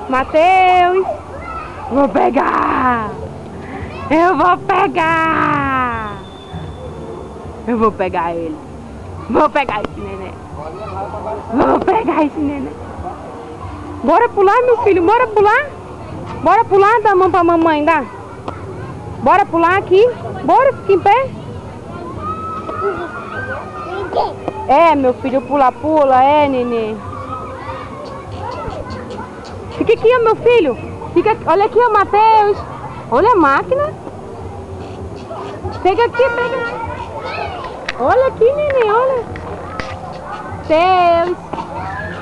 Matheus! Vou pegar! Eu vou pegar! Eu vou pegar ele! Vou pegar esse neném! Vou pegar esse neném! Bora pular, meu filho! Bora pular! Bora pular! Dá a mão pra mamãe, dá! Bora pular aqui! Bora, fica em pé! É, meu filho, pula, é, neném! Fica aqui, ó, meu filho! Fica aqui. Olha aqui, ó, Matheus! Olha a máquina! Pega aqui, pega! Olha aqui, neném, olha! Deus!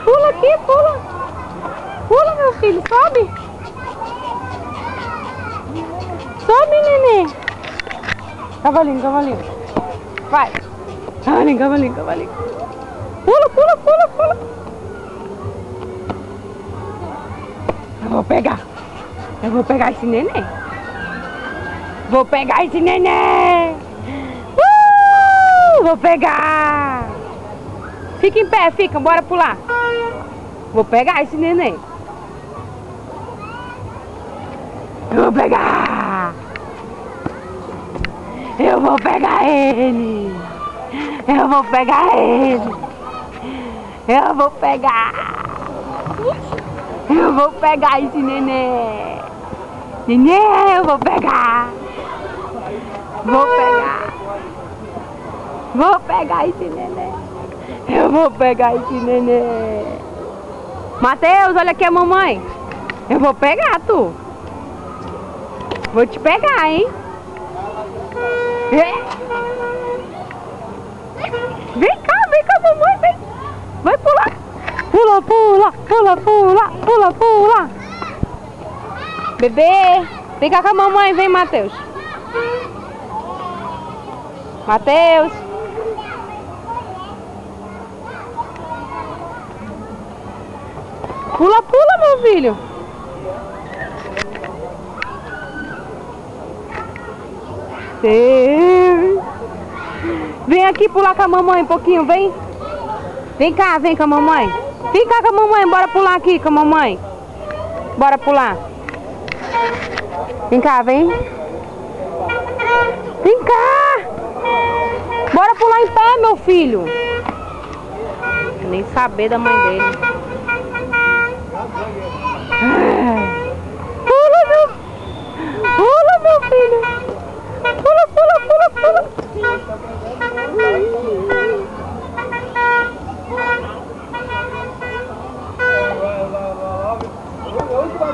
Pula aqui, pula! Pula, meu filho, sobe! Sobe, neném! Cavalinho, cavalinho! Vai! Cavalinho, cavalinho, cavalinho! Pula, pula, pula, pula! Eu vou pegar! Eu vou pegar esse neném! Vou pegar esse neném! Vou pegar! Fica em pé, fica, bora pular! Vou pegar esse neném! Eu vou pegar! Eu vou pegar ele! Eu vou pegar ele! Eu vou pegar! Eu vou pegar esse neném! Neném, eu vou pegar! Vou pegar! Vou pegar esse neném! Eu vou pegar esse neném! Matheus, olha aqui a mamãe! Eu vou pegar, tu! Vou te pegar, hein? Vem cá, mamãe, vem! Vai pular! Pula, pula, pula, pula, pula, pula! Bebê! Vem cá com a mamãe, vem, Matheus! Matheus! Pula, pula, meu filho! Deus. Vem aqui pular com a mamãe um pouquinho, vem! Vem cá, vem com a mamãe! Vem cá com a mamãe, bora pular aqui com a mamãe! Bora pular! Vem cá, vem! Vem cá! Bora pular em pé, meu filho! Nem saber da mãe dele. Pula, meu filho! Pula, pula, pula, pula!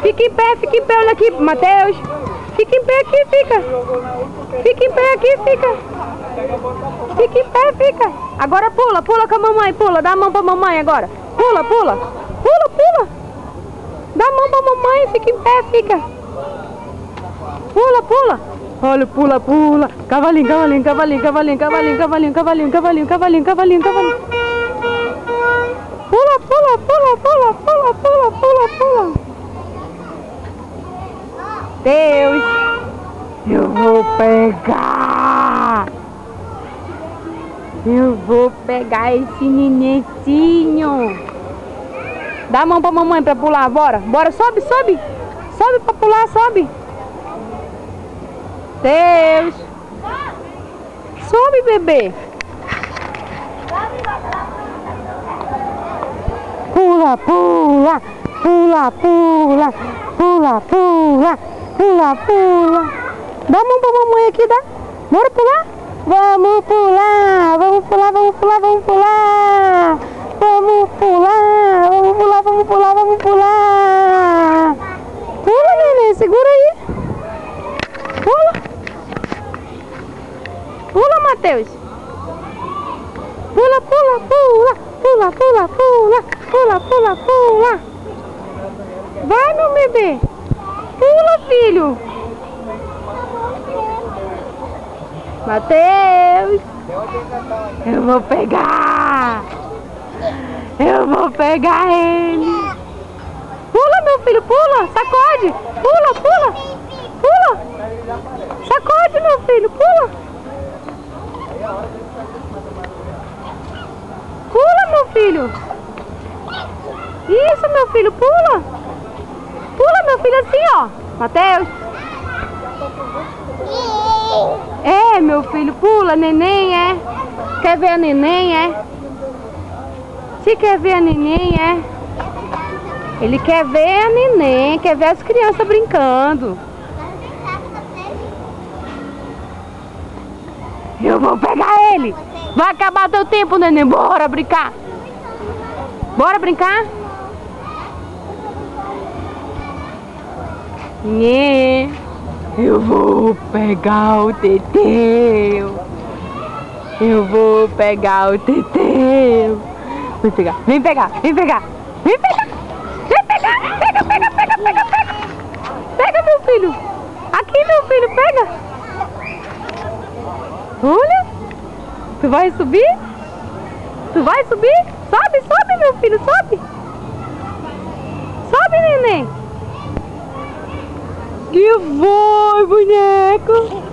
Fica em pé, olha aqui, Matheus! Fica em pé aqui, fica! Fica em pé aqui, fica! Fica em pé, fica! Agora pula, pula com a mamãe, pula! Dá a mão pra mamãe agora! Pula, pula! Pula, pula! Dá a mão pra mamãe, fica em pé, fica! Pula, pula! Olha, pula, pula! Cavalinho, cavalinho, cavalinho, cavalinho, cavalinho, cavalinho, cavalinho, cavalinho, cavalinho, cavalinho, cavalinho! Pula, pula, pula, pula, pula, pula, pula, pula! Deus! Eu vou pegar! Eu vou pegar esse nenenzinho! Dá a mão pra mamãe pra pular, bora! Bora, sobe, sobe! Sobe pra pular, sobe! Deus! Sobe, bebê! Pula, pula! Pula, pula! Pula, pula! Pula, pula! Dá a mão pra mamãe aqui, dá! Bora pular? Vamos pular! Vamos pular, vamos pular, vamos pular! Vamos pular! Vamos pular, vamos pular, vamos pular! Pula, neném! Segura aí! Pula! Pula, Matheus! Pula, pula, pula! Pula, pula, pula! Pula, pula, pula! Vai, meu bebê! Pula, filho! Matheus! Eu vou pegar! Eu vou pegar ele! Pula, meu filho, pula! Sacode! Pula, pula! Pula! Sacode, meu filho, pula! Pula, meu filho! Isso, meu filho, pula! Pula, meu filho, assim, ó. Mateus. É, meu filho, pula, neném, é. Quer ver a neném, é? Se quer ver a neném, é. Ele quer ver a neném, quer ver as crianças brincando. Eu vou pegar ele. Vai acabar teu tempo, neném. Bora brincar. Bora brincar? Nhê. Eu vou pegar o Teteu. Eu vou pegar o Teteu. Vem pegar, vem pegar, vem pegar. Vem pegar. Vem pegar. Pega, pega, pega, pega, pega. Pega, meu filho. Aqui, meu filho, pega. Olha. Tu vai subir? Tu vai subir? Sobe, sobe, meu filho, sobe. Sobe, neném. Que foi, boneco?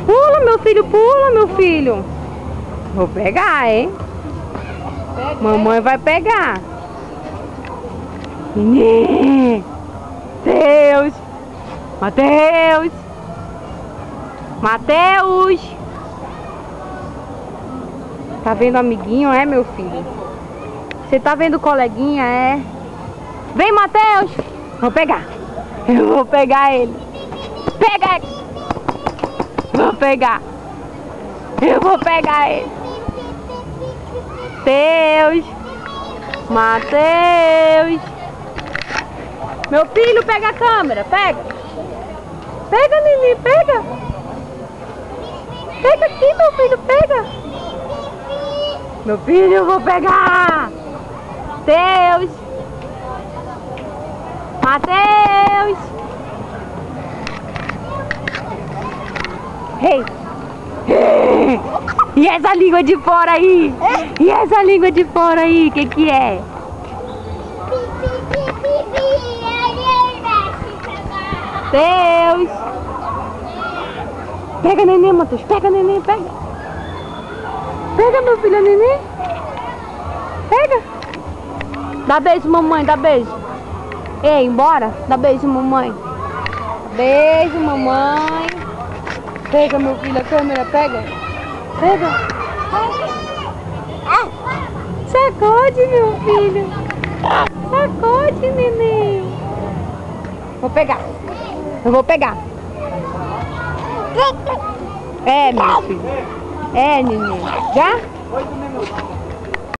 Pula, meu filho, pula, meu filho. Vou pegar, hein? Mamãe vai pegar. Neném. Mateus. Mateus. Mateus. Tá vendo o amiguinho, é, meu filho? Você tá vendo o coleguinha, é? Vem, Mateus. Vou pegar. Eu vou pegar ele. Pega ele. Vou pegar. Eu vou pegar ele. Mateus. Mateus. Meu filho, pega a câmera. Pega. Pega, neném, pega. Pega aqui, meu filho, pega. Meu filho, eu vou pegar. Mateus. Mateus. Ei. Ei. E essa língua de fora aí? E essa língua de fora aí? Que é? Mateus. Pega a neném, Mateus. Pega a neném, pega. Pega, meu filho, a neném. Pega. Dá beijo, mamãe, dá beijo. Ei, embora. Dá beijo, mamãe. Beijo, mamãe. Pega, meu filho, a câmera, pega. Pega. Sacode, meu filho. Sacode, neném. Vou pegar. Eu vou pegar. É, meu filho. É, neném. Já? 8 minutos.